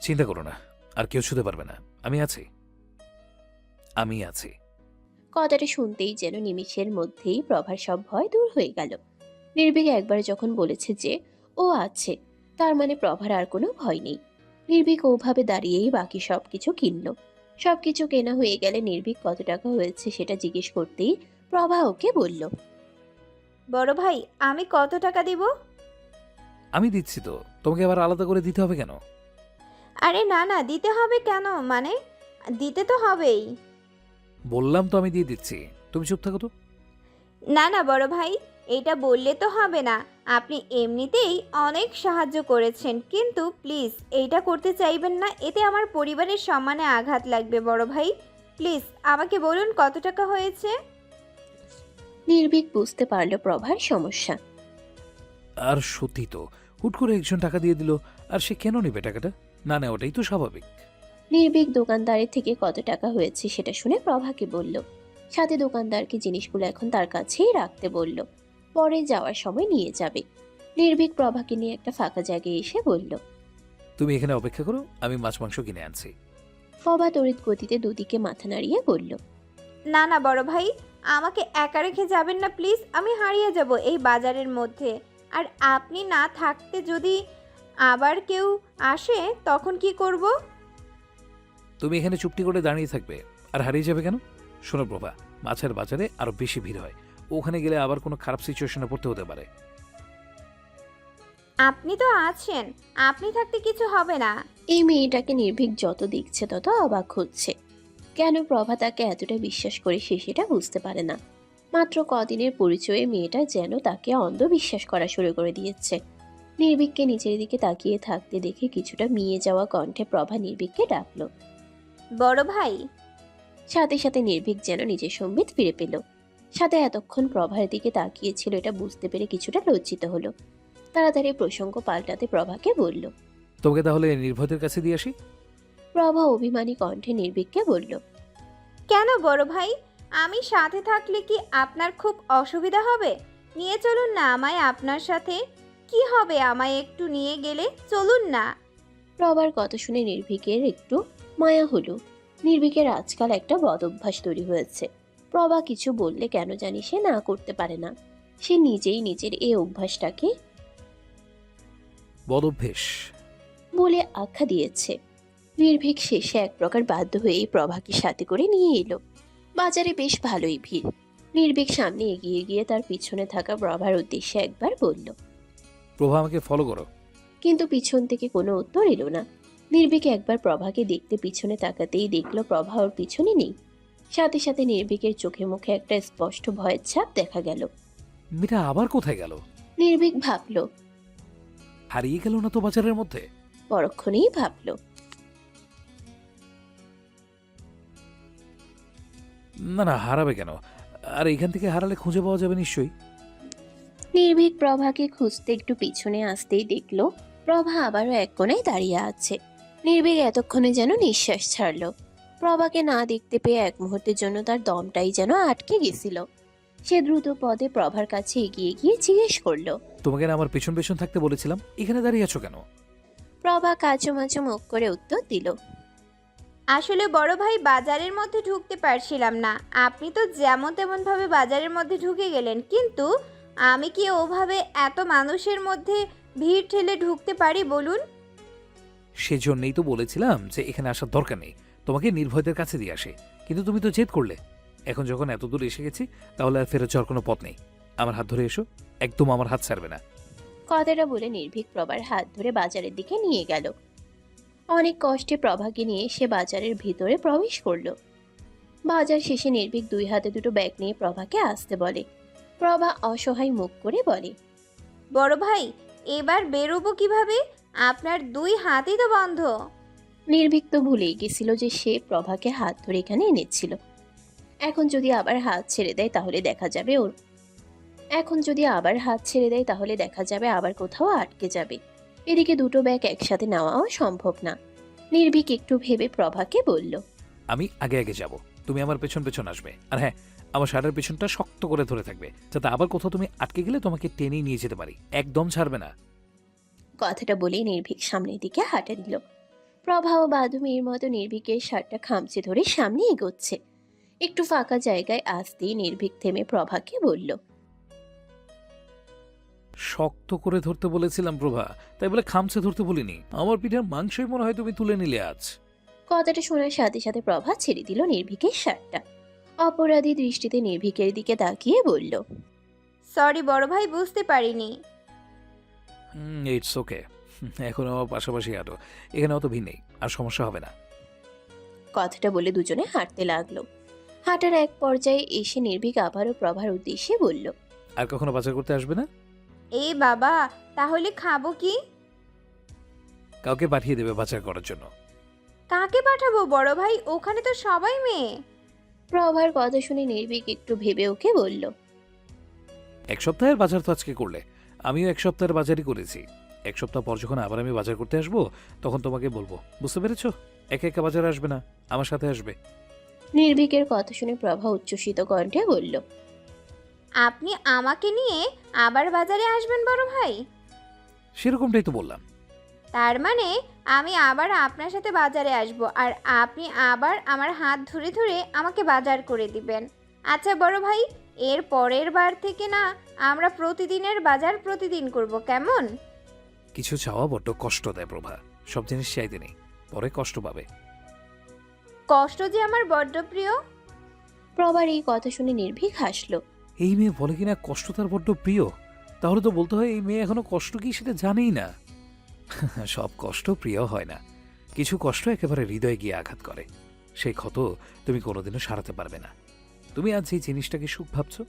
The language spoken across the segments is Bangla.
চিন্তা করো না, আর কেউ ছুতে পারবে না। আমি আছি, আমি আছি। কথাটা শুনতেই যেন নিমিষের মধ্যেই প্রভার সব ভয় দূর হয়ে গেল। নির্ভীক একবার যখন বলেছে যে ও আছে, তার মানে প্রভার আর কোনো ভয় নেই। নির্ভীক ওভাবে দাঁড়িয়েই বাকি সবকিছু কিনলো। সবকিছু কেনা হয়ে গেলে নির্ভীক কত টাকা হয়েছে সেটা জিজ্ঞেস করতেই প্রভা ওকে বলল। বড় ভাই, আমি কত টাকা দিব? আমি দিচ্ছি তো, তোমাকে আবার আলাদা করে দিতে হবে কেন? আরে না না, দিতে হবে কেন? মানে দিতে তো হবেই। বললাম তো আমি দিয়ে দিচ্ছি, তুমি চুপ থাকো তো। না না বড় ভাই, এটা বললে তো হবে না। আপনি এমনিতেই অনেক সাহায্য করেছেন, কিন্তু প্লিজ এইটা করতে চাইবেন না। এতে আমার পরিবারের সম্মানে আঘাত লাগবে বড় ভাই। প্লিজ আমাকে বলুন কত টাকা হয়েছে। নির্ভীক বুঝতে পারলো প্রভার সমস্যা। আর সত্যি তো, হুট করে একজন টাকা দিয়ে দিল, আর সে কেন নেবে টাকাটা? না না, ওটাই তো স্বাভাবিক। নির্ভীক দোকানদারের থেকে কত টাকা হয়েছে সেটা শুনে প্রভাকে বলল। সাথে দোকানদারকে জিনিসগুলো এখন তার কাছেই রাখতে বলল, পরে যাওয়ার সময় নিয়ে যাবে। নির্ভীক প্রভাকে নিয়ে একটা ফাঁকা জায়গায় এসে বলল। তুমি এখানে অপেক্ষা করো, আমি মাছ মাংস কিনে আনছি। প্রভা তড়িৎ গতিতে দুদিকে মাথা নাড়িয়ে বলল। না না বড় ভাই, আমাকে একা রেখে যাবেন না প্লিজ। আমি হারিয়ে যাব এই বাজারের মধ্যে। আর আপনি না থাকতে যদি আবার কেউ আসে তখন কি করব? তুমি এখানে চুপটি করে দাঁড়িয়ে থাকবে, আর হারিয়ে যাবে কেন? শোনো প্রভা, মাছের বাজারে আরো বেশি ভিড় হয়, ওখানে গেলে আবার কোনো খারাপ সিচুয়েশনে পড়তে হতে পারে। আপনি তো আছেন, আপনি থাকতে কিছু হবে না। এই মেয়েটাকে নির্ভীক যত দেখছে তত অবাক হচ্ছে। কেন প্রভা তাকে এতটা বিশ্বাস করে সে সেটা বুঝতে পারে না। মাত্র কদিনের পরিচয়ে মেয়েটা যেন তাকে অন্ধবিশ্বাস করা শুরু করে দিয়েছে। নির্ভীককে নিচের দিকে তাকিয়ে থাকতে দেখে কিছুটা মিয়ে যাওয়া কণ্ঠে প্রভা নির্ভীককে ডাকলো। বড় ভাই। সাথে সাথে নির্ভীক যেন নিজের সম্বিত ফিরে পেল। সাথে এতক্ষণ প্রভার দিকে তাকিয়েছিল এটা বুঝতে পেরে কিছুটা লজ্জিত হলো। তাড়াতাড়ি প্রসঙ্গ পাল্টাতে প্রভাকে বলল। তোমাকে তাহলে নির্ভয়দের কাছে দিয়ে আসি। প্রভা অভিমানী কণ্ঠে নির্ভীককে বলল। কেন বড় ভাই? আমি সাথে থাকলে কি আপনার খুব অসুবিধা হবে? নিয়ে চলুন না আমায় আপনার সাথে। কি হবে আমায় একটু নিয়ে গেলে? চলুন না। প্রভার কথা শুনে নির্ভীকের একটু মায়া হলো। নির্ভীকের আজকাল একটা বদ অভ্যাস তৈরি হয়েছে। প্রভা কিছু বললে কেন জানি সে না করতে পারে না। সে নিজেই নিজের এই অভ্যাসটাকে বদভ্যেস। বলে আখ্যা দিয়েছে। নির্ভীক শেষে এক প্রকার বাধ্য হয়েই প্রভাকে সাথে করে নিয়ে এলো। বাজারে বেশ ভালোই ভিড়। নির্ভীক সামনে এগিয়ে গিয়ে তার পিছনে থাকা প্রভার উদ্দেশ্যে একবার বলল। প্রভা, আমাকে ফলো করো। কিন্তু পিছন থেকে কোনো উত্তর এলো না। নির্ভীক একবার প্রভাকে দেখতে পিছনে তাকাতেই দেখলো প্রভা ওর পিছনে নেই। সাথে সাথে নির্ভীকের চোখে মুখে একটা স্পষ্ট ভয়ের ছাপ দেখা গেল। মেয়েটা আবার কোথায় গেল? নির্ভীক ভাবল। হারিয়ে গেল না তো বাজারের মধ্যে? পরক্ষণেই ভাবল। না না, হারাবে কেন? আর এখান থেকে হারালে খুঁজে পাওয়া যাবে নিশ্চয়ই। নির্ভীক প্রভাকে খুঁজতে একটু পিছনে আসতেই দেখলো প্রভা আবারও এক কোণায় দাঁড়িয়ে আছে। নির্ভীক এতক্ষণে যেন নিঃশ্বাস ছাড়লো। প্রভাকে না দেখতে পেয়ে এক মুহূর্তের জন্য তার দমটাই যেন আটকে গেছিল। সে দ্রুত পদে প্রভার কাছে এগিয়ে গিয়ে জিজ্ঞেস করলো। তোমাকে না আমার পেছন পেছন থাকতে বলেছিলাম, এখানে দাঁড়িয়ে আছো কেন? প্রভা কাচুমাচু মুখ করে উত্তর দিল। আসলে বড় ভাই, বাজারের মধ্যে ঢুকতে পারছিলাম না। আপনি তো যেমন তেমন ভাবে বাজারের মধ্যে ঢুকে গেলেন, কিন্তু আমি কি ওভাবে এত মানুষের মধ্যে ভিড় ঠেলে ঢুকতে পারি বলুন? সেজন্যই তো বলেছিলাম যে এখানে আসার দরকার নেই, তোমাকে নির্ভয়দের কাছে দিয়ে আসে। কিন্তু তুমি তো জেদ করলে। এখন যখন এত দূর এসে গেছি, তাহলে আর ফেরত যাওয়ার কোনো পথ নেই। আমার হাত ধরে এসো, একদম আমার হাত ছাড়বে না। কথাটা বলে নির্ভীক প্রভার হাত ধরে বাজারের দিকে নিয়ে গেল। অনেক কষ্টে প্রভাকে নিয়ে সে বাজারের ভিতরে প্রবেশ করলো। বাজার শেষে নির্ভীক দুই হাতে দুটো ব্যাগ নিয়ে প্রভাকে আসতে বলে। প্রভা অসহায় মুখ করে বলে। বড় ভাই, এবার বেরোবো কিভাবে? আপনার দুই হাতই তো বন্ধ। নির্ভীক তো ভুলেই গেছিল যে সে প্রভাকে হাত ধরে এখানে এনেছিল। এখন যদি আবার হাত ছেড়ে দেয় তাহলে দেখা যাবে ওর এখন যদি আবার হাত ছেড়ে দেয় তাহলে দেখা যাবে আবার কোথাও আটকে যাবে। এদিকে দুটো ব্যাগ একসাথে নেওয়াও সম্ভব না। নির্ভীক একটু ভেবে প্রভাকে বলল। আমি আগে আগে যাব, তুমি আমার পেছন পেছন আসবে। আর হ্যাঁ, আমার শার্টের পেছনটা শক্ত করে ধরে থাকবে, যাতে আবার কোথাও তুমি আটকে গেলে তোমাকে টেনে নিয়ে যেতে পারি। একদম ছাড়বে না। কথাটা বলেই নির্ভীক সামনের দিকে হাঁটা দিল। প্রভা ও বাদুমির মতো নির্ভীকের শার্টটা খামচে ধরে সামনে এগোচ্ছে। একটু ফাঁকা জায়গায় আসতেই নির্ভীক থেমে প্রভাকে বলল, শক্ত করে ধরতে বলেছিলাম প্রভা, তাই বলে খামচে ধরতে বলিনি। আমার পিঠার মাংসই মনে হয় তুমি তুলে নিলে আজ। কথাটা শোনার সাথে সাথে প্রভা ছেড়ে দিল নির্ভীকের শার্টটা। অপরাধী দৃষ্টিতে নির্ভীকের দিকে তাকিয়ে বলল, সরি বড় ভাই, বুঝতে পারিনি। ইটস ওকে, এখন আমার পাশাপাশি হাঁটো, এখানে অত ভিড় নেই, আর সমস্যা হবে না। কথাটা বলে দুজনে হাঁটতে লাগলো। হাঁটার এক পর্যায়ে এসে নির্ভীক আবারও প্রভার উদ্দেশ্যে বলল, আর কখনো বাজার করতে আসবে না? এই বাবা, তাহলে খাবো কি? কাউকে পাঠিয়ে দেবে বাজার করার জন্য। কাকে পাঠাবো বড় ভাই? ওখানে তো সবাই মেয়ে। প্রভার কথা শুনে নির্ভীক একটু ভেবে ওকে বলল, এক সপ্তাহের বাজার তো আজকে করলে, আমিও এক সপ্তাহের বাজারই করেছি। এক সপ্তাহ পর যখন আবার আমি বাজার করতে আসবো, তখন তোমাকে বলবো, বুঝতে পেরেছো? একা একা বাজার আসবে না, আমার সাথে আসবে। নির্ভীকের কথা শুনে প্রভা উচ্ছ্বসিত কণ্ঠে বলল, আপনি আমাকে নিয়ে আবার বাজারে আসবেন বড় ভাই? সেরকমটাই তো বললাম। তার মানে আমি আবার আপনার সাথে বাজারে আসব, আর আপনি আবার আমার হাত ধরে ধরে আমাকে বাজার করে দিবেন। আচ্ছা বড় ভাই, এর পরের বার থেকে না আমরা প্রতিদিনের বাজার প্রতিদিন করব, কেমন? কিছু চাওয়া বড্ড কষ্ট দেয় প্রভা, সব জিনিস চাইতে নেই, পরে কষ্ট পাবে। কষ্ট যে আমার বড্ড প্রিয়। প্রভার এই কথা শুনে নির্ভীক হাসলো। এই মেয়ে বলে কিনা কষ্ট তার বড্ড প্রিয়, তাহলে তো বলতে হয় এই মেয়ে এখনো কষ্ট কি সেটা জানেই না। সব কষ্ট প্রিয় হয় না, কিছু কষ্ট একেবারে হৃদয়ে গিয়ে আঘাত করে, সেই ক্ষত তুমি কোনোদিনও সারাতে পারবে না। তুমি আজ যে জিনিসটাকে সুখ ভাবছো,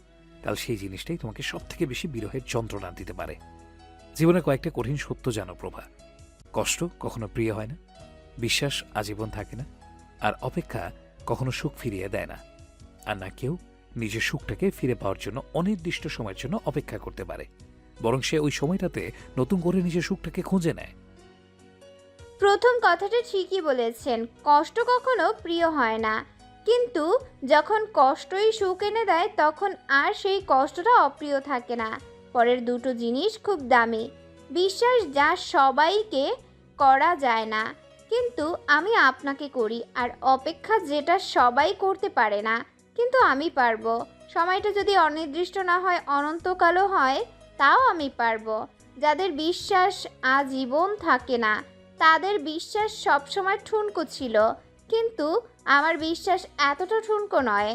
কাল সেই জিনিসটাই তোমাকে সব থেকে বেশি বিরহের যন্ত্রণা দিতে পারে। জীবনে কয়েকটা কঠিন সত্য জানো প্রভা, কষ্ট কখনো প্রিয় হয় না, বিশ্বাস আজীবন থাকে না, আর অপেক্ষা কখনো সুখ ফিরিয়ে দেয় না। আর না কেউ নিজের সুখটাকে ফিরে পাওয়ার জন্য অনির্দিষ্ট সময়ের জন্য অপেক্ষা করতে পারে, বরং সে ওই সময়টাতে নতুন করে নিজের সুখটাকে খুঁজে নেয়। প্রথম কথাটা ঠিকই বলেছেন, কষ্ট কখনো প্রিয় হয় না, কিন্তু যখন কষ্টই সুখ এনে দেয় তখন আর সেই কষ্টটা অপ্রিয় থাকে না। পরের দুটো জিনিস খুব দামি। বিশ্বাস যা সবাইকে করা যায় না, কিন্তু আমি আপনাকে করি, আর অপেক্ষা যেটা সবাই করতে পারে না, কিন্তু আমি পারবো। সময়টা যদি অনির্দিষ্ট না হয়, অনন্তকালও হয়, তাও আমি পারবো। যাদের বিশ্বাস আজীবন থাকে না, তাদের বিশ্বাস সবসময় ঠুনকো ছিল, কিন্তু আমার বিশ্বাস এতটা ঠুনকো নয়।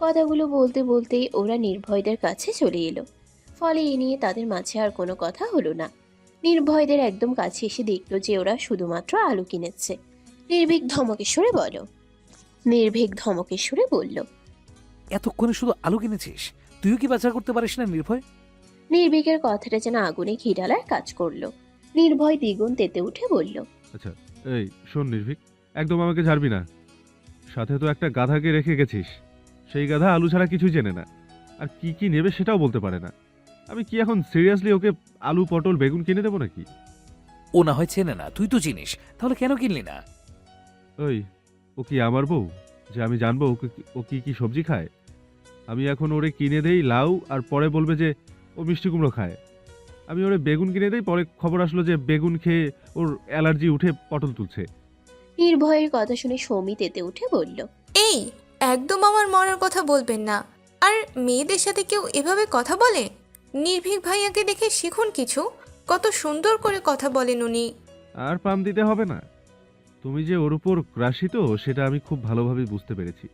কথাগুলো বলতে বলতেই ওরা নির্ভয়দের কাছে চলে এলো। ফলে এ নিয়ে তাদের মাঝে আর কোনো কথা হলো না। নির্ভয়দের একদম কাছে এসে দেখলো যে ওরা শুধুমাত্র আলু কিনেছে। নির্ভীক ধমকেশ্বরে বলল, এতক্ষণে শুধু আলু কিনেছিস? তুইও কি বাজার করতে পারিস না নির্ভয়? নির্ভীকের কথাটা যেন আগুনে ঘি ঢালার কাজ করলো। নির্ভয় দ্বিগুণ তেতে উঠে বলল, আচ্ছা, এই শোন নির্ভীক, একদম আমাকে ঝাড়বি না। সাথে তো একটা গাধাকে রেখে গেছিস, সেই গাধা আলু ছাড়া কিছুই চেনে না, আর কি কি নেবে সেটাও বলতে পারে না। আমি কি এখন সিরিয়াসলি ওকে আলু পটল বেগুন কিনে দেবো নাকি? ও না হয় চেনে না, তুই তো চিনিস, তাহলে কেন কিনলি না? ওই, ও কি আমার বউ যে আমি জানবো ও কি কি সবজি খায়? আমি এখন ওরে কিনে দেই লাউ, আর পরে বলবে যে ও মিষ্টি কুমড়ো খায়। আমি ওরে বেগুন কিনে দেই, পরে খবর আসলো যে বেগুন খেয়ে ওর অ্যালার্জি উঠে পটল তুলছে। নির্ভয়ের কথা শুনে সৌমি তেতে উঠে বলল, এই, একদম আমার মরার কথা বলবেন না। আর মেয়েদের সাথে কেউ এভাবে কথা বলে? নির্ভীক ভাইয়াকে দেখে শিখুন কিছু, কত সুন্দর করে কথা বলেন উনি। আর পাম দিতে হবে না, তুমি যে ওর উপর ক্রাশিত সেটা আমি খুব ভালোভাবে বুঝতে পেরেছি।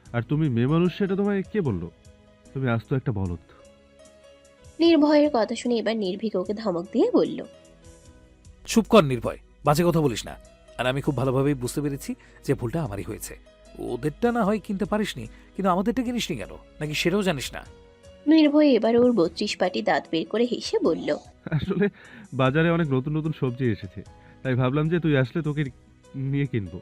আর তুমি মেয়ে মানুষ সেটা তোমায় কে বললো? তুমি আস্ত একটা বলদ। নির্ভয়ের কথা শুনে এবার নির্ভীক ওকে ধমক দিয়ে বলল, চুপ কর নির্ভয়, বাজে কথা বলিস না। আর আমি খুব ভালোভাবেই বুঝতে পেরেছি যে ভুলটা আমারই হয়েছে। ওদেরটা না হয় কিনতে পারিসনি, কিন্তু আমাদেরটা কিনিসনি কেন, নাকি সেটাও জানিস না? নির্ভয় এবার ওর 32 পাটি দাঁত বের করে হেসে বলল, আসলে বাজারে অনেক নতুন নতুন সবজি এসেছে, তাই ভাবলাম যে তুই আসলে তোকে নিয়ে কিনবো।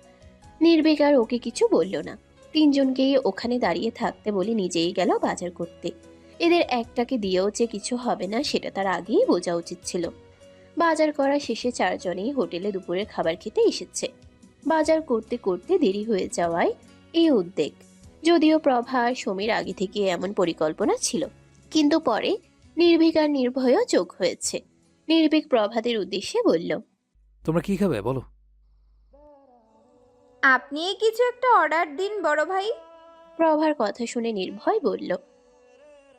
নির্ভীক আর ওকে কিছু বলল না। তিনজনকেই ওখানে দাঁড়িয়ে থাকতে বলে নিজেই গেল বাজার করতে। এদের একটাকে দিয়েও যে কিছু হবে না সেটা তার আগেই বোঝা উচিত ছিল। বাজার করা শেষে চারজনেই হোটেলে দুপুরের খাবার খেতে এসেছে। বাজার করতে করতে দেরি হয়ে যাওয়ায় এই উদ্বেগ। যদিও প্রভা আর সমীর আগে থেকে এমন পরিকল্পনা ছিল, কিন্তু পরে নির্ভীক আর নির্ভয়ও যোগ হয়েছে। নির্ভীক প্রভাদের উদ্দেশ্যে বলল, তোমরা কি খাবে বলো? আপনিই কিছু একটা অর্ডার দিন বড় ভাই। প্রভার কথা শুনে নির্ভয় বলল।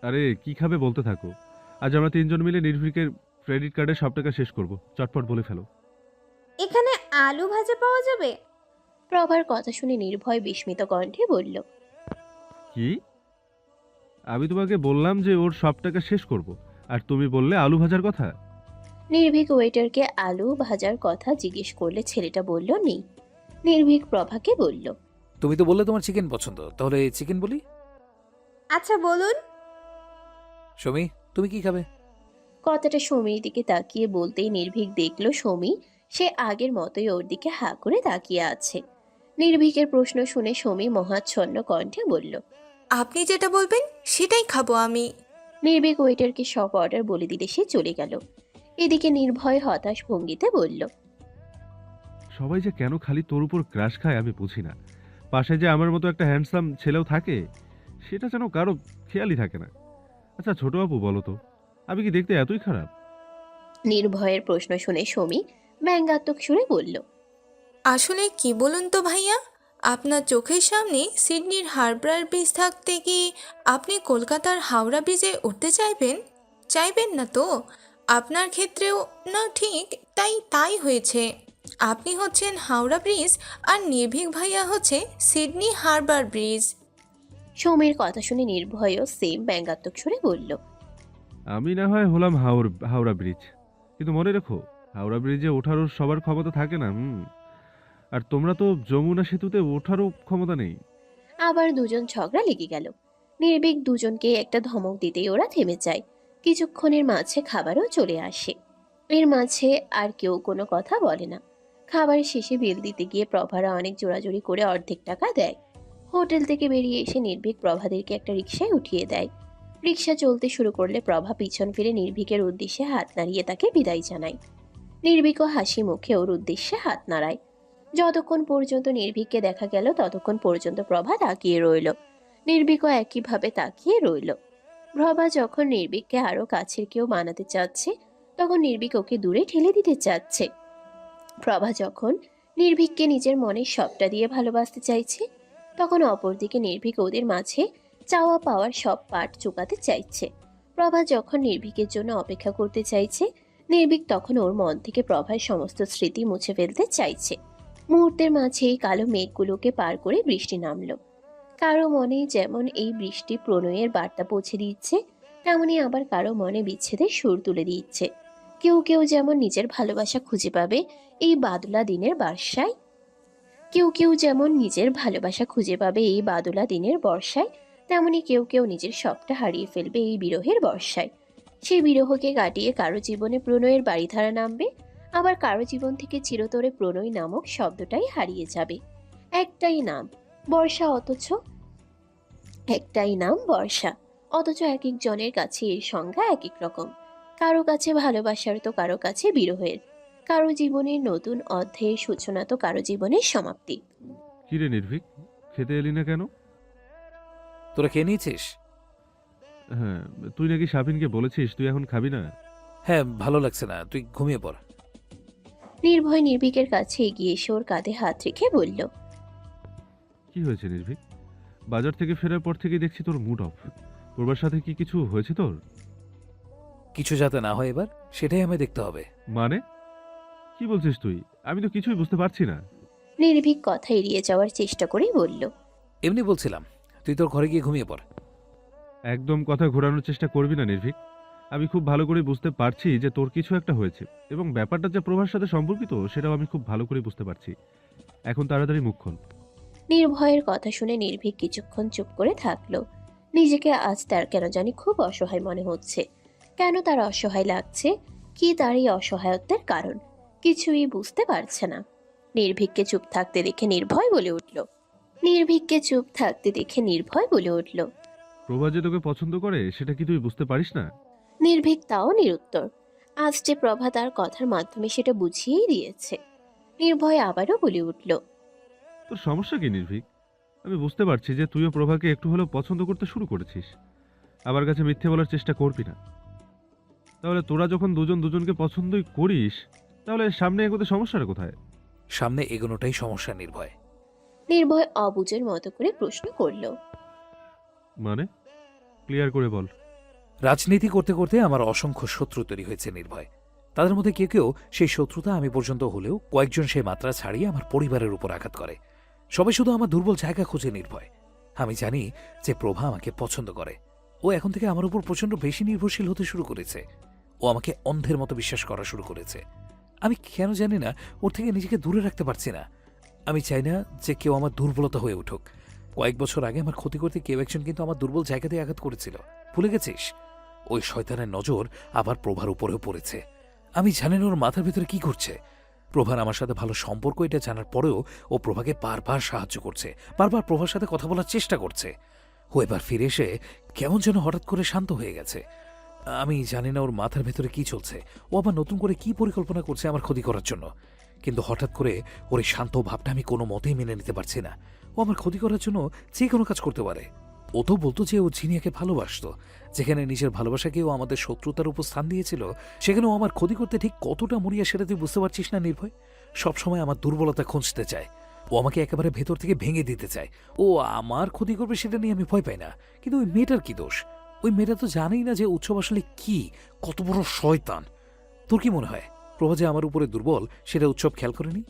আরে কি খাবে বলতে থাকো। আজ আমরা তিনজন মিলে নির্ভীকের ক্রেডিট কার্ডের সব টাকা শেষ করব, চটপট বলে ফেলো। এখানে আলু ভাজা পাওয়া যাবে? প্রভার কথা শুনে নির্ভয় বিস্মিত কণ্ঠে বলল। কি? আমি তোমাকে বললাম যে ওর সব টাকা শেষ করব, আর তুমি বললে আলু ভাজার কথা। নির্ভীক ওয়েটারকে আলু ভাজার কথা জিজ্ঞেস করলে ছেলেটা বলল নেই। নির্ভীক প্রভাকে বলল। তুমি তো বললে তোমার চিকেন পছন্দ, তাহলে চিকেন বলি। আচ্ছা বলুন। সমী, তুমি কি খাবে? কথাটা সমীর দিকে তাকিয়ে বলতেই নির্ভীক দেখল সমী সে আগের মতোই ওর দিকে হাঁ করে তাকিয়ে আছে। নির্ভীকের প্রশ্ন শুনে সমী মহাচ্ছন্ন কণ্ঠে বলল। আপনি যেটা বলবেন সেটাই খাবো আমি। নির্ভীক ওয়েটারকে সব অর্ডার বলে দিলে সে চলে গেল। এদিকে নির্ভয় হতাশ ভঙ্গিতে বলল। সবাই যে কেন খালি তোর উপর ক্রাশ খায় আমি বুঝি না। পাশে যে আমার মতো একটা হ্যান্ডসাম ছেলেও থাকে, সেটা যেন কারো খেয়ালই থাকে না। আচ্ছা ছোট আপু, বলো তো, আমি কি দেখতে এতই খারাপ? নির্ভয়ের প্রশ্ন শুনে সমী ব্যঙ্গাত্মক সুরে বলল। আসলে কি বলুন তো ভাইয়া, আপনার চোখের সামনে সিডনির হারবার ব্রিজ থাকতে কি আপনি কলকাতার হাওড়া ব্রিজে উঠতে চাইবেন? চাইবেন না তো? আপনার ক্ষেত্রেও না ঠিক তাই হয়েছে। আপনি হচ্ছেন হাওড়া ব্রিজ আর নির্ভীক ভাইয়া হচ্ছে সিডনি হারবার ব্রিজ। সমীর কথা শুনে নির্ভয়ও সেম ব্যঙ্গাত্মক সুরে বলল। আমি না হয় হলাম হাওড়া ব্রিজ, কিন্তু মনে রেখো, হাওড়া ব্রিজে ওঠারও সবার ক্ষমতা থাকে না। আর তোমরা তো যমুনা সেতুতে ওঠারও ক্ষমতা নেই। আবার দুজন ঝগড়া লেগে গেল। নির্ভীক দুজনকে একটা ধমক দিতেই ওরা থেমে যায়। কিছুক্ষণের মাঝে খাবারও চলে আসে। এর মাঝে আর কেউ কোনো কথা বলে না। খাবার শেষে বিল দিতে গিয়ে প্রভারা অনেক জোরাজুরি করে অর্ধেক টাকা দেয়। হোটেল থেকে বেরিয়ে এসে নির্ভীক প্রভাদেরকে একটা রিকশায় উঠিয়ে দেয়। রিকশা চলতে শুরু করলে প্রভা পিছন ফিরে নির্ভীকের উদ্দেশ্যে হাত নাড়িয়ে তাকে বিদায় জানায়। নির্ভীকও হাসি মুখে ওর উদ্দেশ্যে হাত নাড়ায়। যতক্ষণ পর্যন্ত নির্ভীককে দেখা গেল ততক্ষণ পর্যন্ত প্রভা তাকিয়ে রইল। নির্ভীকও একইভাবে তাকিয়ে রইল। প্রভা যখন নির্ভীককে আরো কাছের কেউ বানাতে চাচ্ছে তখন নির্ভীক ওকে দূরে ঠেলে দিতে চাচ্ছে। প্রভা যখন নির্ভীককে নিজের মনের সবটা দিয়ে ভালোবাসতে চাইছে তখন অপরদিকে নির্ভীক ওদের মাঝে চাওয়া পাওয়ার সব পাট চুকাতে চাইছে। প্রভা যখন নির্ভীকের জন্য অপেক্ষা করতে চাইছে নির্ভীক তখন ওর মন থেকে প্রভার সমস্ত স্মৃতি মুছে ফেলতে চাইছে। মুহূর্তের মাঝে এই কালো মেঘগুলোকে পার করে বৃষ্টি নামলো। কারো মনে যেমন এই বৃষ্টি প্রণয়ের বার্তা পৌঁছে দিচ্ছে, তেমনি আবার কারো মনে বিচ্ছেদের সুর তুলে দিচ্ছে। কেউ কেউ যেমন নিজের ভালোবাসা খুঁজে পাবে এই বাদলা দিনের বর্ষায়, কেউ কেউ যেমন নিজের ভালোবাসা খুঁজে পাবে এই বাদলা দিনের বর্ষায়, তেমনি কেউ কেউ নিজের সবটা হারিয়ে ফেলবে এই বিরহের বর্ষায়। সেই বিরহকে কাটিয়ে কারো জীবনে প্রণয়ের বাড়িধারা নামবে, আবার কারো জীবন থেকে চিরতরে প্রণয় নামক শব্দটাই হারিয়ে যাবে। একটাই নাম বর্ষা, একটাই নাম বর্ষা, অথচ এক একজনের কাছে এর সংজ্ঞা এক এক রকম। কারো কাছে ভালোবাসার তো কারো কাছে বিরহের, কারো জীবনের নতুন অধ্যায়ের সূচনা তো কারো জীবনের সমাপ্তি। কিরে নির্ভীক, খেতে এলি না কেন? তোরা খেয়ে নিয়েছিস? হ্যাঁ, তুই নাকি শাফিনকে বলেছিস তুই এখন খাবি না। হ্যাঁ, ভালো লাগছে না, তুই ঘুমিয়ে পড়। নির্ভয় নির্ভীকের কাছে এগিয়ে এসে ওর কাঁধে হাত রেখে বলল। কি হয়েছে নির্ভীক? বাজার থেকে ফেরার পর থেকে দেখছি তোর মুড অফ। পূর্বার সাথে কি কিছু হয়েছে তোর? কিছু যাতে না হয় এবার, সেটাই আমায় দেখতে হবে। মানে কি বলছিস তুই? আমি তো কিছুই বুঝতে পারছি না। নির্ভীক কথা এড়িয়ে যাওয়ার চেষ্টা করেই বলল। এমনি বলছিলাম, তুই তোর ঘরে গিয়ে ঘুমিয়ে পড়। একদম কথা ঘোরানোর চেষ্টা করবি না নির্ভীক। আমি খুব ভালো করে বুঝতে পারছি যে তোর কিছু একটা হয়েছে, এবং ব্যাপারটা যে প্রভার সাথে সম্পর্কিত সেটাও আমি খুব ভালো করে বুঝতে পারছি। এখন তাড়াতাড়ি মুখ খোল। নির্ভয়ের কথা শুনে নির্ভীক কিছুক্ষণ চুপ করে থাকলো। নিজেকে আজ তার কেন জানি খুব অসহায় মনে হচ্ছে। কেন তার অসহায় লাগছে, কি তার এই অসহায়ত্বের কারণ, কিছুই বুঝতে পারছে না। নির্ভীককে চুপ থাকতে দেখে নির্ভয় বলে উঠল। নির্ভীককে চুপ থাকতে দেখে নির্ভয় বলে উঠল। প্রভা যে তোকে পছন্দ করে সেটা কি তুই বুঝতে পারিস না? নির্ভীক তাও নিরুত্তর। আজ যে প্রভা তার কথার মাধ্যমে সেটা বুঝিয়েই দিয়েছে। নির্ভয় আবারও বলে উঠল। তোর সমস্যা কি নির্ভীক? আমি বুঝতে পারছি যে তুইও প্রভাকে একটু হলেও পছন্দ করতে শুরু করেছিস। আমার কাছে মিথ্যে বলার চেষ্টা করবি না। তাহলে তোরা যখন দুজন দুজনকে পছন্দই করিস, তাহলে সামনে এগোতে সমস্যাটা কোথায়? সামনে এগোনোটাই সমস্যা নির্ভয়। নির্ভয় অবুঝের মতো করে প্রশ্ন করল। মানে ক্লিয়ার করে বল। রাজনীতি করতে করতে আমার অসংখ্য শত্রু তৈরি হয়েছে নির্ভয়। তাদের মধ্যে কেউ কেউ সেই শত্রুতা আমি পর্যন্ত হলেও কয়েকজন সেই মাত্রা ছাড়িয়ে আমার পরিবারের উপর আঘাত করে। সবাই শুধু আমার দুর্বল জায়গা খুঁজে নির্ভয়। আমি জানি যে প্রভা আমাকে পছন্দ করে। ও এখন থেকে আমার উপর প্রচণ্ড বেশি নির্ভরশীল হতে শুরু করেছে। ও আমাকে অন্ধের মতো বিশ্বাস করা শুরু করেছে। আমি কেন জানি না ওর থেকে নিজেকে দূরে রাখতে পারছি না। আমি চাই না যে কেউ আমার দুর্বলতা হয়ে উঠুক। কয়েক বছর আগে আমার ক্ষতি করতে কেউ একজন কিন্তু আমার দুর্বল জায়গাতে আঘাত করেছিল, ভুলে গেছিস? ওই শয়তানের নজর আবার প্রভার উপরেও পড়েছে। আমি জানি না ওর মাথার ভিতরে কি করছে। প্রভার আমার সাথে ভালো সম্পর্ক এটা জানার পরেও ও প্রভাকে বারবার সাহায্য করছে, বারবার প্রভার সাথে কথা বলার চেষ্টা করছে। ও এবার ফিরে এসে কেমন যেন হঠাৎ করে শান্ত হয়ে গেছে। আমি জানি না ওর মাথার ভেতরে কি চলছে। ও আবার নতুন করে কি পরিকল্পনা করছে আমার ক্ষতি করার জন্য। কিন্তু হঠাৎ করে ওর এই শান্ত ভাবটা আমি কোনো মতেই মেনে নিতে পারছি না। ও আমার ক্ষতি করার জন্য যে কোনো কাজ করতে পারে। ও তো বলতো যে ও জিনিয়াকে ভালোবাসত। যেখানে নিজের ভালোবাসাকেও আমাদের শত্রুতার উপর স্থান দিয়েছিল, সেখানে ও আমার ক্ষতি করতে ঠিক কতটা মরিয়া সেটা তুই বুঝতে পারছিস না নির্ভয়? সবসময় আমার দুর্বলতা খুঁজতে চায়। ও আমাকে একেবারে ভেতর থেকে ভেঙে দিতে চায়। ও আমার ক্ষতি করবে সেটা নিয়ে আমি ভয় পাই না, কিন্তু ওই মেয়েটার কি দোষ? ওই মেয়েটা তো জানেই না যে উৎসব আসলে কি, কত বড় শয়তান। তোর কি মনে হয় প্রভা যে আমার উপরে দুর্বল সেটা উৎসব খেয়াল করেনি?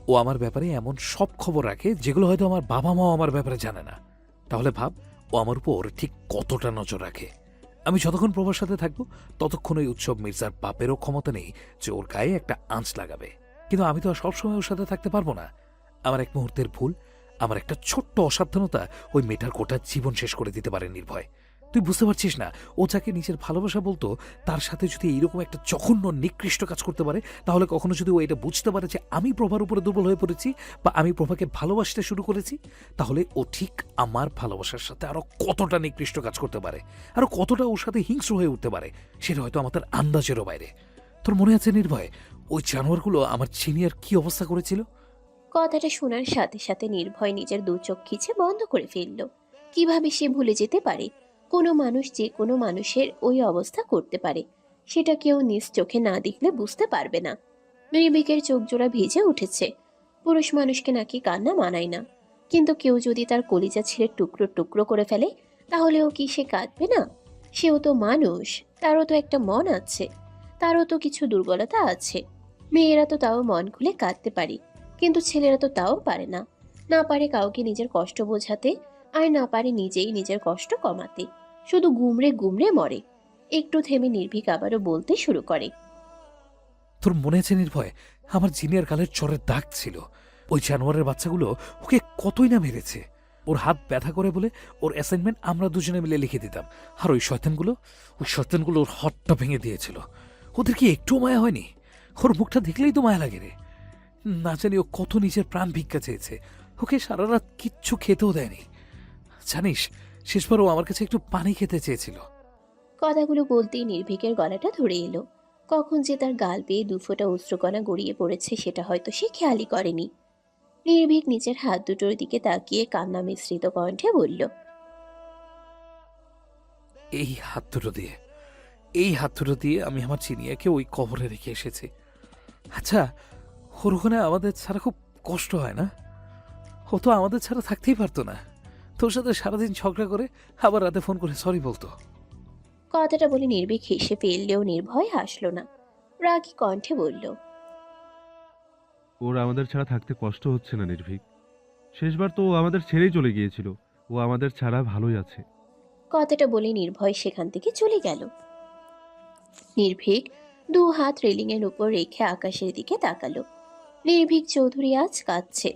ও আমার ব্যাপারে এমন সব খবর রাখে যেগুলো হয়তো আমার বাবা মাও আমার ব্যাপারে জানে না। তাহলে ভাব ও আমার উপর ঠিক কতটা নজর রাখে। আমি যতক্ষণ প্রভার সাথে থাকবো ততক্ষণ ওই উৎসব মির্জার বাপেরও ক্ষমতা নেই যে ওর গায়ে একটা আঁচ লাগাবে। কিন্তু আমি তো আর সবসময় ওর সাথে থাকতে পারবো না। আমার এক মুহূর্তের ভুল, আমার একটা ছোট্ট অসাবধানতা ওই মেয়েটার গোটা জীবন শেষ করে দিতে পারে নির্ভয়। তুই বুঝতে পারছিস না, ও যাকে নিজের ভালোবাসা বলতো তার সাথে যদি এইরকম একটা জঘন্য নিকৃষ্ট কাজ করতে পারে, তাহলে কখনো যদি ও এটা বুঝতে পারে যে আমি প্রভার উপরে দুর্বল হয়ে পড়েছি বা আমি প্রভাকে ভালোবাসতে শুরু করেছি, তাহলে ও ঠিক আমার ভালোবাসার সাথে আরো কতটা নিকৃষ্ট কাজ করতে পারে, আরো কতটা ওর সাথে হিংস্র হয়ে উঠতে পারে, সেটা হয়তো আমাদের আন্দাজেরও বাইরে। তোর মনে আছে নির্ভয় ওই জানোয়ারগুলো আমার চিনিয়ার কি অবস্থা করেছিল? কথাটা শোনার সাথে সাথে নির্ভয় নিজের দু চোখ খিচে বন্ধ করে ফেলল। কিভাবে সে ভুলে যেতে পারে কোনো মানুষ যে কোনো মানুষের ওই অবস্থা করতে পারে? সেটা কেউ নিজ চোখে না দেখলে বুঝতে পারবে না। নির্ভীকের চোখ জোড়া ভিজে উঠেছে। পুরুষ মানুষকে নাকি কান্না মানায় না, কিন্তু কেউ যদি তার কলিজা ছিঁড়ে টুকরো টুকরো করে ফেলে তাহলেও কি সে কাঁদবে না? সেও তো মানুষ, তারও তো একটা মন আছে, তারও তো কিছু দুর্বলতা আছে। মেয়েরা তো তাও মন খুলে কাঁদতে পারে, কিন্তু ছেলেরা তো তাও পারে না। না পারে কাউকে নিজের কষ্ট বোঝাতে, আর না পারে নিজেই নিজের কষ্ট কমাতে, শুধু গুমড়ে গুমড়ে মরে। একটু থেমে নির্ভীক আবারও বলতে শুরু করে। তোর মনে আছে নির্ভয় আমার জিনিয়ার গালের চরের দাগ ছিল? ওই জানোয়ারের বাচ্চাগুলো ওকে কতই না মেরেছে। ওর হাত ব্যথা করে বলে ওর অ্যাসাইনমেন্ট আমরা দুজনে মিলে লিখে দিতাম, আর ওই শয়তানগুলো ওর হাতটা ভেঙে দিয়েছিল। ওদের কি একটু মায়া হয়নি? ওর মুখটা দেখলেই তো মায়া লাগে রে। না জানি ও কত নিজের প্রাণ ভিক্ষা চেয়েছে, ওকে সারা রাত কিচ্ছু খেতেও দেয়নি। জানিস শেষবার ও আমার কাছে একটু পানি খেতে চেয়েছিল। কথাগুলো বলতেই নির্ভীকের গলাটা ধরে এলো। কখন যে তার গাল বেয়ে দুফোঁটা অশ্রুকণা গড়িয়ে পড়েছে সেটা হয়তো সে খেয়ালই করেনি। নির্ভীক নিজের হাত দুটোর দিকে তাকিয়ে কান্না মিশ্রিত কণ্ঠে বলল, এই হাত দুটো দিয়ে আমি আমার চিনিয়াকে ওই কবরে রেখে এসেছি। আচ্ছা, ওর ওখানে আমাদের ছাড়া খুব কষ্ট হয় না? ও তো আমাদের ছাড়া থাকতেই পারতো না। তোর সাথে সারাদিন ঝগড়া করে আবার রাতে ফোন করে সরি বলতো। কথাটা বলে নির্ভীক হেসে ফেললেও নির্ভয় হাসল না। রাগী কণ্ঠে বলল, ওর আমাদের ছাড়া থাকতে কষ্ট হচ্ছে না নির্ভীক। শেষবার তো ও আমাদের ছেড়েই চলে গিয়েছিল। ও আমাদের ছাড়া ভালোই আছে। কথাটা বলে নির্ভয় সেখান থেকে চলে গেল। নির্ভীক দু হাত রেলিংয়ের উপর রেখে আকাশের দিকে তাকালো। নির্ভীক চৌধুরী আজ কাঁদছে।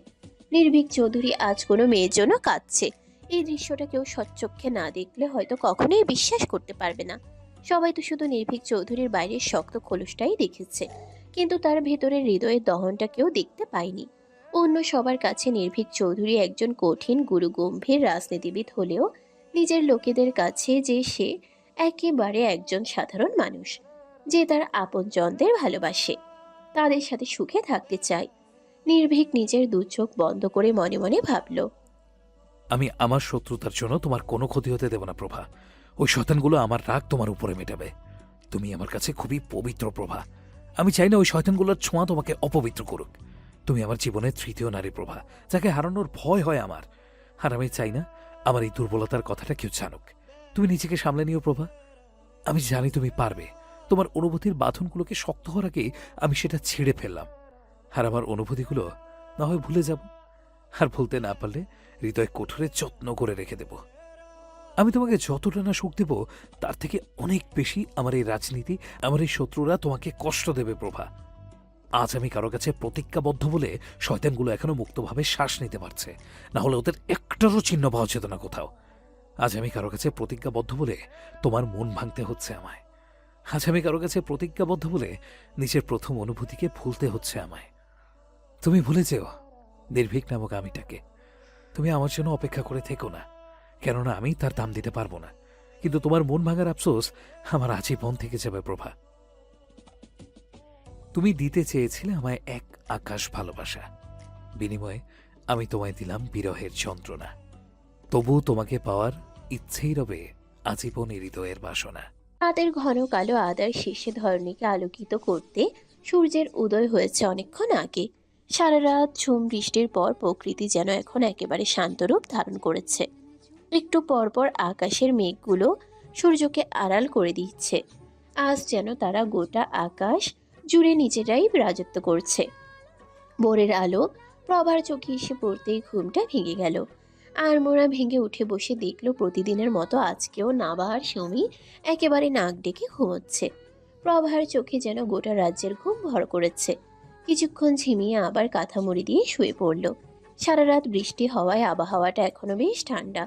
নির্ভীক চৌধুরী আজ কোনো মেয়ের জন্য কাঁদছে। এই দৃশ্যটা কেউ সচ্চক্ষে না দেখলে হয়তো কখনোই বিশ্বাস করতে পারবে না। সবাই তো শুধু নির্ভীক চৌধুরীর বাইরের শক্ত খোলসটাই দেখেছে, কিন্তু তার ভেতরের হৃদয়ের দহনটা কেউ দেখতে পায়নি। অন্য সবার কাছে নির্ভীক চৌধুরী একজন কঠিন গুরু গম্ভীর রাজনীতিবিদ হলেও নিজের লোকেদের কাছে যে সে একেবারে একজন সাধারণ মানুষ, যে তার আপনজনদের ভালোবাসে, তাদের সাথে সুখে থাকতে চায়। নির্ভীক নিজের দু চোখ বন্ধ করে মনে মনে ভাবল, আমি আমার শত্রুতার জন্য তোমার কোনো ক্ষতি হতে দেব না প্রভা। ওই শয়তানগুলো আমার রাগ তোমার উপরে মেটাবে। তুমি আমার কাছে খুবই পবিত্র প্রভা। আমি চাই না ওই শয়তানগুলোর ছোঁয়া তোমাকে অপবিত্র করুক। তুমি আমার জীবনের তৃতীয় নারী প্রভা, যাকে হারানোর ভয় হয় আমার। আর আমি চাই না আমার এই দুর্বলতার কথাটা কেউ জানুক। তুমি নিজেকে সামলে নিও প্রভা। আমি জানি তুমি পারবে। তোমার অনুভূতির বাঁধনগুলোকে শক্ত হওয়ার আগে আমি সেটা ছিঁড়ে ফেললাম। আর আমার অনুভূতিগুলো না হয় ভুলে যাব, আর ভুলতে না পারলে হৃদয় কোঠরে যত্ন করে রেখে দেব। আমি তোমাকে যতটা না সুখ দেব, তার থেকে অনেক বেশি আমার এই রাজনীতি, আমার এই শত্রুরা তোমাকে কষ্ট দেবে প্রভা। আজ আমি কারো কাছে প্রতিজ্ঞাবদ্ধ বলে শয়তানগুলো এখনো মুক্তভাবে শ্বাস নিতে পারছে, না হলে ওদের একটারও চিহ্ন পাওয়া যেত না কোথাও। আজ আমি কারো কাছে প্রতিজ্ঞাবদ্ধ বলে তোমার মন ভাঙতে হচ্ছে আমায়। আজ আমি কারো কাছে প্রতিজ্ঞাবদ্ধ বলে নিজের প্রথম অনুভূতিকে ভুলতে হচ্ছে আমায়। তুমি ভুলে যেও নির্ভীক নামক আমিটাকে। তুমি আমার জন্য অপেক্ষা করে থেকো না, কেননা আমি তার দাম দিতে পারবো না। কিন্তু তোমার মন ভাঙার আফসোস আমার আজীবন থেকে যাবে প্রভা। তুমি দিতে চেয়েছিলে আমায় এক আকাশ ভালোবাসা, বিনিময়ে আমি তোমায় দিলাম বিরহের যন্ত্রণা। তবু তোমাকে পাওয়ার ইচ্ছেই রবে আজীবন হৃদয়ের বাসনা। রাতের ঘন কালো আদার শীর্ষে ধরণীকে আলোকিত করতে সূর্যের উদয় হয়েছে অনেকক্ষণ আগে। সারা রাত ঝুম বৃষ্টির পর প্রকৃতি যেন এখন একেবারে শান্তরূপ ধারণ করেছে। একটু পরপর আকাশের মেঘগুলো সূর্যকে আড়াল করে দিচ্ছে। আজ যেন তারা গোটা আকাশ জুড়ে নিজেরাই রাজত্ব করছে। ভোরের আলো প্রভার চোখে এসে পড়তেই ঘুমটা ভেঙে গেল। আর মোড়া ভেঙে উঠে বসে দেখল প্রতিদিনের মতো আজকেও নাবাহার সৌমি একেবারে নাক ডেকে ঘুমোচ্ছে। প্রভার চোখে যেন গোটা রাজ্যের ঘুম ভর করেছে। কিছুক্ষণ ঝিমিয়ে আবার কাঁথা মুড়ি দিয়ে শুয়ে পড়ল। সারা রাত বৃষ্টি হওয়ায় আবহাওয়াটা এখনো বেশ ঠান্ডা।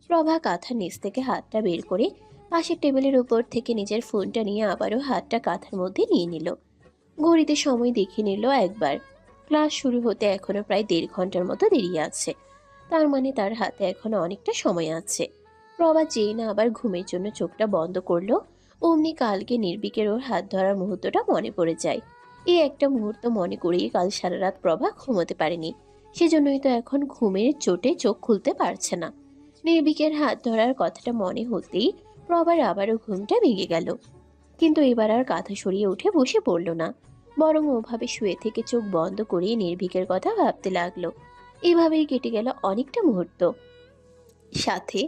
প্রভা কাঁথার নিচ থেকে হাতটা বের করে পাশের টেবিলের উপর থেকে নিজের ফোনটা নিয়ে আবারও হাতটা কাঁথার মধ্যে নিয়ে নিল। ঘড়িতে সময় দেখে নিল একবার। ক্লাস শুরু হতে এখনো প্রায় 1.5 ঘন্টার মতো দেরি আছে। তার মানে তার হাতে এখনো অনেকটা সময় আছে। প্রভা যেই না আবার ঘুমের জন্য চোখটা বন্ধ করলো, অমনি কালকে নির্বিকের ওর হাত ধরার মুহূর্তটা মনে পড়ে যায়। এই একটা মুহূর্ত মনে করেই কাল সারা রাত প্রভা ঘুমোতে পারেনি। সেজন্যই তো এখন ঘুমের চোটে চোখ খুলতে পারছে না। নির্বিকের হাত ধরার কথাটা মনে হতেই প্রভার আবারও ঘুমটা ভেঙে গেল। কিন্তু এবার আর কাঁথা সরিয়ে উঠে বসে পড়ল না, বরং ওভাবে শুয়ে থেকে চোখ বন্ধ করিয়ে নির্ভীকের কথা ভাবতে লাগলো। এভাবেই কেটে গেল অনেকটা মুহূর্ত। সাথে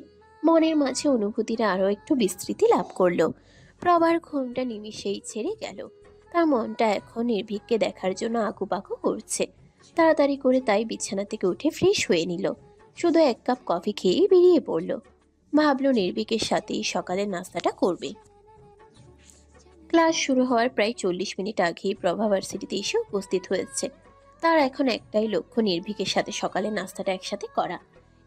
মনের মাঝে অনুভূতিটা আরো একটু বিস্তৃতি লাভ করলো। প্রভার ঘুমটা নিমিষেই ছেড়ে গেল। তার মনটা এখন নির্ভীককে দেখার জন্য আকুপাকু করছে। তাড়াতাড়ি করে তাই বিছানা থেকে উঠে ফ্রেশ হয়ে নিল। শুধু 1 কাপ কফি খেয়েই বেরিয়ে পড়ল। ভাবলো নির্ভীকের সাথেই সকালের নাস্তাটা করবে। ক্লাস শুরু হওয়ার প্রায় 40 মিনিট আগেই প্রভা ভার্সিটিতে এসে উপস্থিত হয়েছে। তার এখন একটাই লক্ষ্য, নির্ভীকের সাথে সকালের নাস্তাটা একসাথে করা।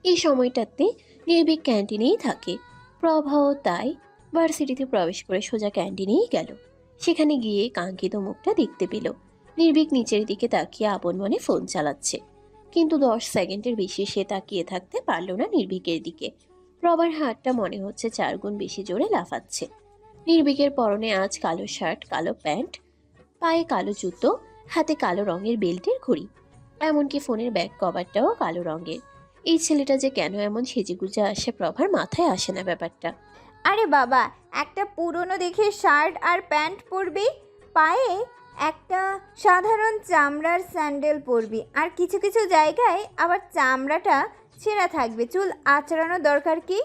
এই সময়টাতে নির্ভীক ক্যান্টিনেই থাকে। প্রভাও তাই ভার্সিটিতে প্রবেশ করে সোজা ক্যান্টিনেই গেল। সেখানে গিয়ে কাঙ্ক্ষিত মুখটা দেখতে পেল। নির্ভীক নিচের দিকে তাকিয়ে আপন মনে ফোন চালাচ্ছে। কিন্তু 10 সেকেন্ডের বেশি সে তাকিয়ে থাকতে পারল না নির্ভীকের দিকে। প্রভার হাতটা মনে হচ্ছে 4 গুণ বেশি জোরে লাফাচ্ছে। নির্ভীকের পরনে আজ কালো শার্ট, কালো প্যান্ট, পায়ে কালো জুতো, হাতে কালো রঙের বেল্টের ঘড়ি, এমনকি ফোনের ব্যাক কভারটাও কালো রঙের। এই ছেলেটা যে কেন এমন সেজেগুজে আসে প্রভার মাথায় আসে না ব্যাপারটা। আরে বাবা, একটা পুরনো দেখে শার্ট আর প্যান্ট পরবি, পায়ে একটা সাধারণ চামড়ার স্যান্ডেল পরবি, আর কিছু কিছু জায়গায় আবার চামড়াটা ছেঁড়া থাকবে। চুল আঁচড়ানোর দরকার কি?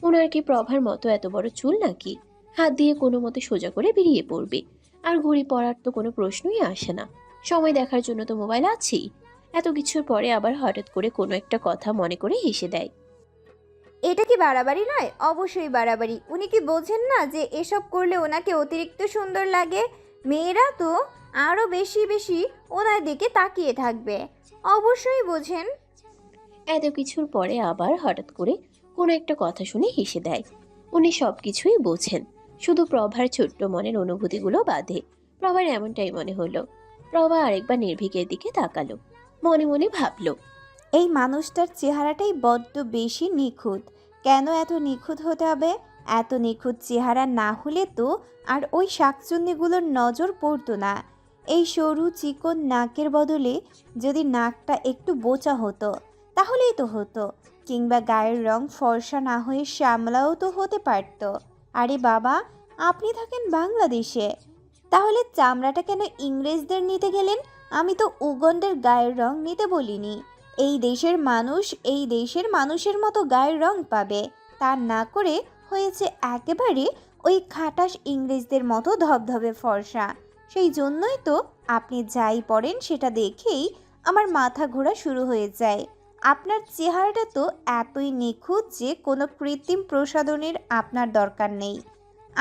ওনার কি প্রভার মতো এত বড় চুল নাকি? হাত দিয়ে কোনো মতে সোজা করে বেরিয়ে পড়বে। আর ঘড়ি পরার তো কোনো প্রশ্নই আসে না। সময় দেখার জন্য তো মোবাইল আছেই। এত কিছুর পরে আবার হঠাৎ করে কোনো একটা কথা মনে করে হেসে দেয়। এটা কি বাড়াবাড়ি নয়? অবশ্যই বাড়াবাড়ি। উনি কি বোঝেন না যে এসব করলে ওনাকে অতিরিক্ত সুন্দর লাগে? মেয়েরা তো আরও বেশি বেশি ওনার দিকে তাকিয়ে থাকবে। অবশ্যই বোঝেন। এত কিছুর পরে আবার হঠাৎ করে কোনো একটা কথা শুনে হেসে দেয়। উনি সব কিছুই বোঝেন, শুধু প্রভার ছোট্ট মনের অনুভূতিগুলো বাঁধে। প্রভার এমনটাই মনে হলো। প্রভা আরেকবার নির্ভীকের দিকে তাকালো। মনে মনে ভাবলো, এই মানুষটার চেহারাটাই বড্ড বেশি নিখুঁত। কেন এত নিখুঁত হতে হবে? এত নিখুঁত চেহারা না হলে তো আর ওই শাকচুন্নিগুলোর নজর পড়তো না। এই সরু চিকন নাকের বদলে যদি নাকটা একটু বোচা হতো তাহলেই তো হতো, কিংবা গায়ের রং ফর্সা না হয়ে শ্যামলাও তো হতে পারত। আরে বাবা, আপনি থাকেন বাংলাদেশে, তাহলে চামড়াটা কেন ইংরেজদের নিতে গেলেন? আমি তো উগন্ডের গায়ের রং নিতে বলিনি। এই দেশের মানুষ এই দেশের মানুষের মতো গায়ের রং পাবে, তা না করে হয়েছে একেবারে ওই খাটাস ইংরেজদের মতো ধবধবে ফর্সা। সেই জন্যই তো আপনি যাই পড়েন সেটা দেখেই আমার মাথা ঘোরা শুরু হয়ে যায়। আপনার চেহারাটা তো এতই নিখুঁত যে কোনো কৃত্রিম প্রসাধনীর আপনার দরকার নেই।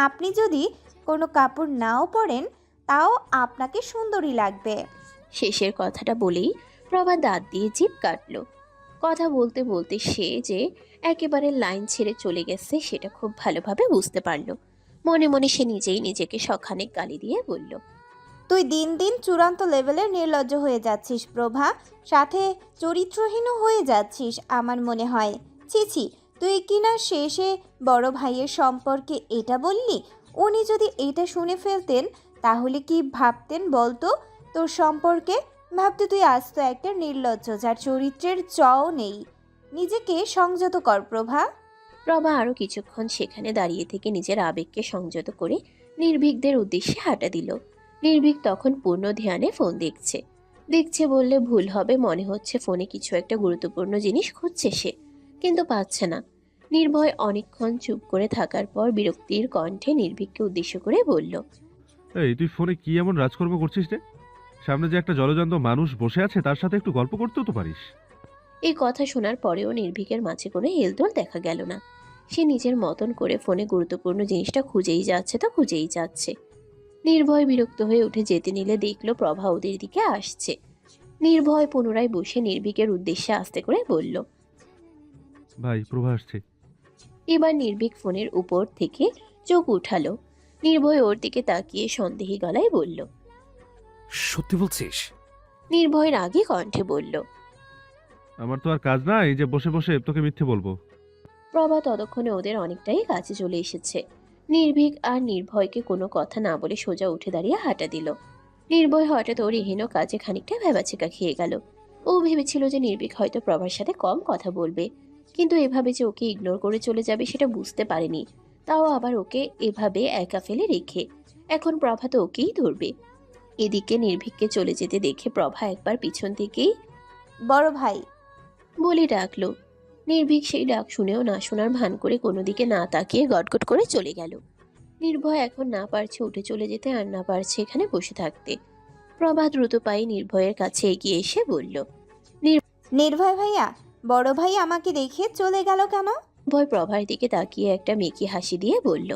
আপনি যদি কোনো কাপড় নাও পরেন তাও আপনাকে সুন্দরী লাগবে। শেষের কথাটা বলেই প্রভা দাঁত দিয়ে জিভ কাটল। কথা বলতে বলতে সে যে একেবারে লাইন ছেড়ে চলে গেছে সেটা খুব ভালোভাবে বুঝতে পারল। মনে মনে সে নিজেই নিজেকে সখানেক গালি দিয়ে বলল, তুই দিন দিন চূড়ান্ত লেভেলের নির্লজ্জ হয়ে যাচ্ছিস প্রভা, সাথে চরিত্রহীনও হয়ে যাচ্ছিস আমার মনে হয়। ছি ছি, তুই কিনা শেষে বড় ভাইয়ের সম্পর্কে এটা বললি। উনি যদি এটা শুনে ফেলতেন তাহলে কি ভাবতেন বলতো তোর সম্পর্কে? ভাবতে তুই আস্ত একটা নির্লজ্জ যার চরিত্রের চও নেই। নিজেকে সংযত কর প্রভা। প্রভা আরও কিছুক্ষণ সেখানে দাঁড়িয়ে থেকে নিজের আবেগকে সংযত করে নির্ভীকদের উদ্দেশ্যে হাঁটা দিল। নির্ভীক তখন পূর্ণ ধ্যানে ফোন দেখছে। দেখছে বললে ভুল হবে, মনে হচ্ছে ফোনে কিছু একটা গুরুত্বপূর্ণ জিনিস খুঁজছে সে, কিন্তু পাচ্ছে না। নির্ভয় অনেকক্ষণ চুপ করে থাকার পর বিরক্তির কণ্ঠে নির্ভীককে উদ্দেশ্য করে বলল, এই তুই ফোনে কি এমন রাজকর্ম করছিস রে? সামনে যে একটা জলজান্ত মানুষ বসে আছে তার সাথে একটু গল্প করতেও তো পারিস। এই কথা শোনার পরেও নির্ভীকের মাঝে কোনো হেলদোল দেখা গেল না। সে নিজের মতন করে ফোনে গুরুত্বপূর্ণ জিনিসটা খুঁজেই যাচ্ছে তো খুঁজেই যাচ্ছে। নির্ভয় বিরক্ত হয়ে উঠে যেতে নিলে দেখলো প্রভা ওদের দিকে আসছে। নির্ভয় পুনরায় বসে নির্ভীকের উদ্দেশ্যে আস্তে করে বলল। ভাই প্রভা আসছে। এবার নির্ভীক ফোনের উপর থেকে চোখ উঠালো। নির্ভয় ওর দিকে তাকিয়ে সন্দেহী গলায় বলল, সত্যি বলছিস? নির্ভয় রাগী কণ্ঠে বলল। আমার তো আর কাজ নাই যে বসে বসে তোকে মিথ্যে বলবো। প্রভা ততক্ষণে ওদের অনেকটাই কাছে চলে এসেছে। নির্ভীক আর নির্ভয়কে কোনো কথা না বলে সোজা উঠে দাঁড়িয়ে হাঁটা দিল। নির্ভয় হঠাৎ ওর এহেন কাজে খানিকটা ভ্যাবাচেকা খেয়ে গেল। ও ভেবেছিল যে নির্ভীক হয়তো প্রভার সাথে কম কথা বলবে, কিন্তু এভাবে যে ওকে ইগনোর করে চলে যাবে সেটা বুঝতে পারেনি। তাও আবার ওকে এভাবে একা ফেলে রেখে এখন প্রভা তো ওকেই ধরবে। এদিকে নির্ভীককে চলে যেতে দেখে প্রভা একবার পিছন থেকেই বড় ভাই। বলে ডাকলো। নির্ভীক সেই ডাক শুনেও না শোনার ভান করে কোনো দিকে না তাকিয়ে গটগট করে চলে গেল। নির্ভয় এখন না পারছে উঠে চলে যেতে আর না পারছে এখানে বসে থাকতে। প্রভা দ্রুত পায়ে নির্ভয়ের কাছে এগিয়ে এসে বলল, নির্ভয় ভাইয়া, বড় ভাই আমাকে দেখে চলে গেল কেন? নির্ভয় প্রভার দিকে তাকিয়ে একটা মেকি হাসি দিয়ে বলল,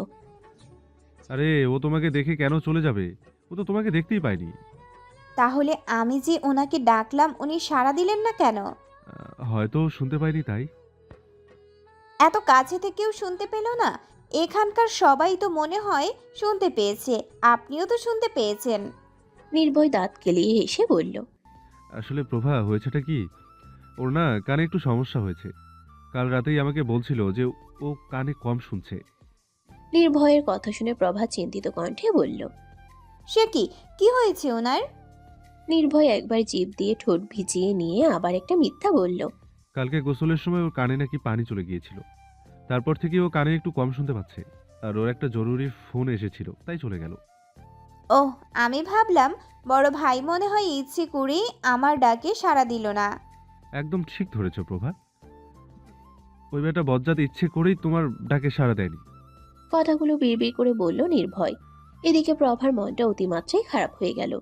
আরে ও তোমাকে দেখে কেন চলে যাবে? ও তো তোমাকে দেখতেই পায়নি। তাহলে আমি যে ওনাকে ডাকলাম উনি সাড়া দিলেন না কেন? হয়তো শুনতে পাইনি তাই। এত কাছে থেকেও শুনতে পেল না? এখানকার সবাই তো মনে হয় শুনতে পেয়েছে, আপনিও তো শুনতে পেয়েছেন। নির্ভয় দাঁত কেলিয়ে হেসে বলল, আসলে প্রভা হয়েছেটা কি, ওর না কানে একটু সমস্যা হয়েছে। কাল রাতেই আমাকে বলছিল যে ও কানে কম শুনছে। নির্ভয়ের কথা শুনে প্রভা চিন্তিত কণ্ঠে বলল। সে কি, কি হয়েছে ওনার? নির্ভয় একবার জিভ দিয়ে ঠোঁট ভিজিয়ে নিয়ে আবার একটা মিথ্যা বলল। কালকে গোসলের সময় ওর কানে নাকি পানি চলে গিয়েছিল। তারপর থেকে ও কানে একটু কম শুনতে পাচ্ছে। আর ওর একটা জরুরি ফোন এসেছিল, তাই চলে গেল। ওহ, আমি ভাবলাম বড় ভাই মনে হয় ইচ্ছে করেই আমার ডাকে সাড়া দিল না। একদম ঠিক ধরেছ প্রভা। ওই বেটা বজ্জাত ইচ্ছে করেই তোমার ডাকে সাড়া দেয়নি। কথাগুলো বিড়বিড় করে বলল নির্ভয়। এদিকে প্রভার মনটা অতিমাত্রাই খারাপ হয়ে গেল।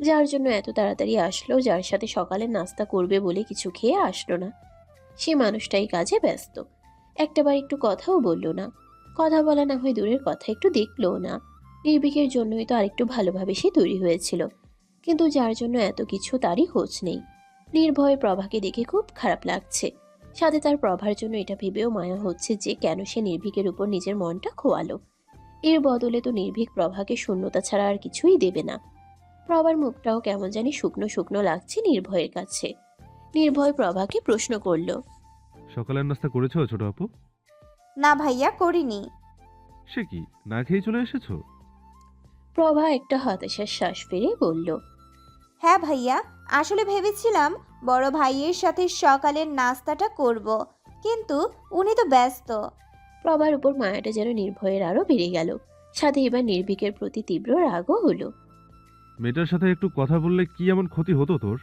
যার জন্য এত তাড়াতাড়ি আসলো, যার সাথে সকালে নাস্তা করবে বলে কিছু খেয়ে আসলো না, সে মানুষটাই কাজে ব্যস্ত। একটাবার একটু কথাও বলল না। কথা বলা না হয় দূরের কথা, একটু দেখলোও না। নির্ভীকের জন্যই তো আরেকটু ভালোভাবে সে তৈরি হয়েছিল, কিন্তু যার জন্য এত কিছু তারই খোঁজ নেই। নির্ভয় প্রভাকে দেখে খুব খারাপ লাগছে। সাথে তার প্রভার জন্য এটা ভেবেও মায়া হচ্ছে যে কেন সে নির্ভীকের উপর নিজের মনটা খোয়ালো। এর বদলে তো নির্ভীক প্রভাকে শূন্যতা ছাড়া আর কিছুই দেবে না। প্রভার মুখটাও কেমন জানি শুকনো শুকনো লাগছে নির্ভয়ের কাছে। নির্ভয় প্রভাকে প্রশ্ন করল, সকালের নাস্তা করেছো ছোট আপু? না ভাইয়া, করিনি। সে কি, না খেয়ে চলে এসেছো? প্রভা একটা হতাশার শ্বাস ফেলে বলল, হ্যাঁ ভাইয়া, আসলে ভেবেছিলাম বড় ভাইয়ের সাথে সকালের নাস্তাটা করব, কিন্তু উনি তো ব্যস্ত। প্রভার উপর মায়াটা যেন নির্ভয়ের আরো বেড়ে গেল। সাথে এবার নির্ভীকের প্রতি তীব্র রাগও হলো। মেয়েটার সাথে একটু কথা বললে কি এমন ক্ষতি হতো তোর?